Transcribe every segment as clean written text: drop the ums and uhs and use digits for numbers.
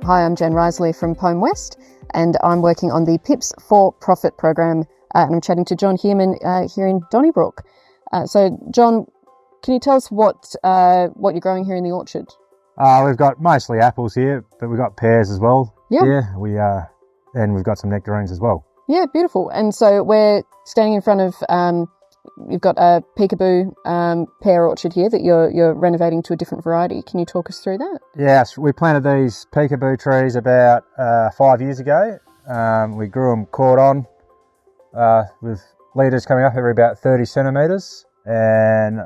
Hi, I'm Jen Riseley from Pomewest, and I'm working on the PIPS for Profit program, and I'm chatting to John Hearman here in Donnybrook. So, John, can you tell us what you're growing here in the orchard? We've got mostly apples here, but we've got pears as well. Yeah. And we've got some nectarines as well. Yeah, beautiful. And so we're standing in front of, you've got a Piqa Boo pear orchard here that you're renovating to a different variety. Can you talk us through that? Yes, we planted these Piqa Boo trees about 5 years ago. We grew them cordon with leaders coming up every about 30 centimetres, and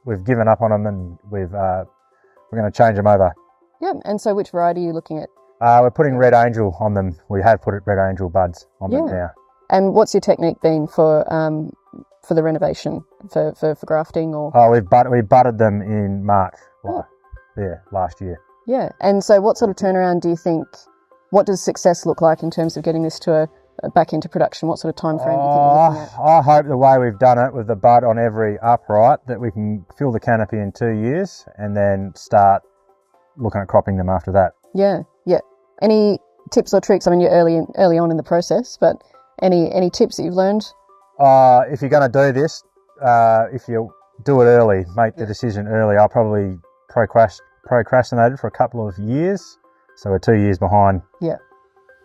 we've given up on them, and we're going to change them over. Yeah, and so which variety are you looking at? We're putting Red Angel on them. We have put Red Angel buds on them now. And what's your technique been for the renovation, for grafting? Or we budded them in March. Last year. Yeah, and so what sort of turnaround do you think? What does success look like in terms of getting this to back into production? What sort of time frame do you think you're looking at? I hope the way we've done it with the bud on every upright that we can fill the canopy in 2 years and then start looking at cropping them after that. Yeah. Any tips or tricks? I mean, you're early on in the process, but any tips that you've learned? If you're going to do this, if you do it early, make the decision early. I'll probably procrastinated for a couple of years, so we're 2 years behind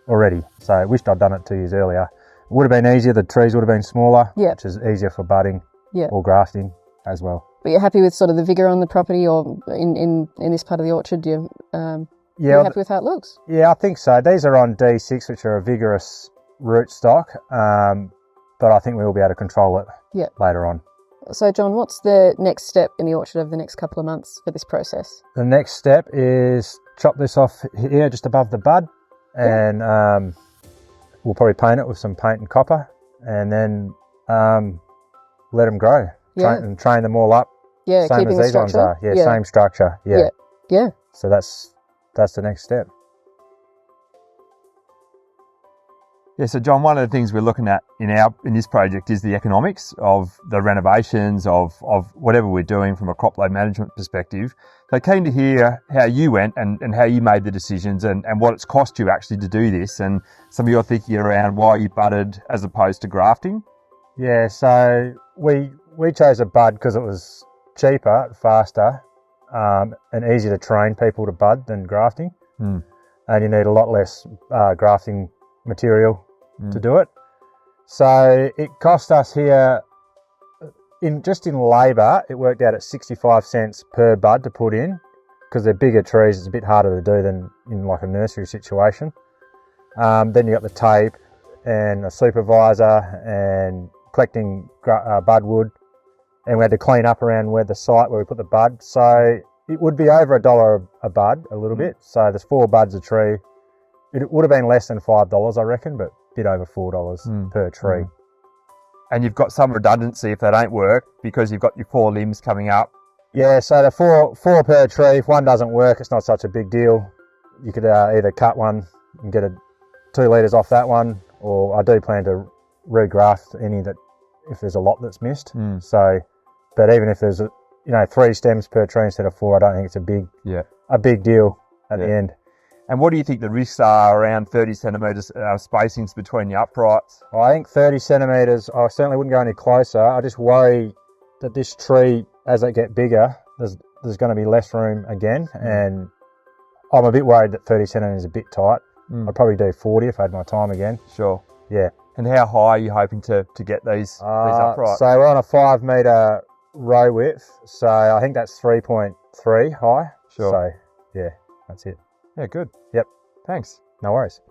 already. So I wished I'd done it 2 years earlier. It would have been easier, the trees would have been smaller, which is easier for budding or grafting as well. But you're happy with sort of the vigour on the property, or in this part of the orchard? You're happy with how it looks? Yeah, I think so. These are on D6, which are a vigorous rootstock, but I think we'll be able to control it later on. So, John, what's the next step in the orchard over the next couple of months for this process? The next step is chop this off here just above the bud, and we'll probably paint it with some paint and copper, and then let them grow and train them all up. Yeah, same keeping as the these ones structure. are. Same structure. Yeah. So that's the next step. Yeah, so John, one of the things we're looking at in this project is the economics of the renovations of whatever we're doing from a crop load management perspective. So keen to hear how you went and how you made the decisions and what it's cost you actually to do this, and some of your thinking around why you budded as opposed to grafting. Yeah, so we chose a bud because it was cheaper, faster, and easier to train people to bud than grafting. And you need a lot less grafting material to do it. So it cost us here, in labour, it worked out at 65 cents per bud to put in, because they're bigger trees. It's a bit harder to do than in like a nursery situation. Then you got the tape and a supervisor and collecting bud wood, and we had to clean up around where the site where we put the bud. So it would be over $1 a bud, a little bit. So there's 4 buds a tree. It would have been less than $5, I reckon, but a bit over $4 per tree. And you've got some redundancy if they don't work, because you've got your 4 limbs coming up. Yeah, so the four per tree, if one doesn't work, it's not such a big deal. You could either cut one and get 2 litres off that one, or I do plan to regraft any that, if there's a lot that's missed. So, but even if there's 3 stems per tree instead of 4, I don't think it's a big deal at the end. And what do you think the risks are around 30 centimetres spacings between the uprights? I think 30 centimetres, I certainly wouldn't go any closer. I just worry that this tree, as it gets bigger, there's going to be less room again. And I'm a bit worried that 30 centimetres is a bit tight. I'd probably do 40 if I had my time again. Sure. Yeah. And how high are you hoping to get these uprights? So we're on a 5 metre row width. So I think that's 3.3 high. Sure. So, yeah, that's it. Yeah, good. Yep. Thanks. No worries.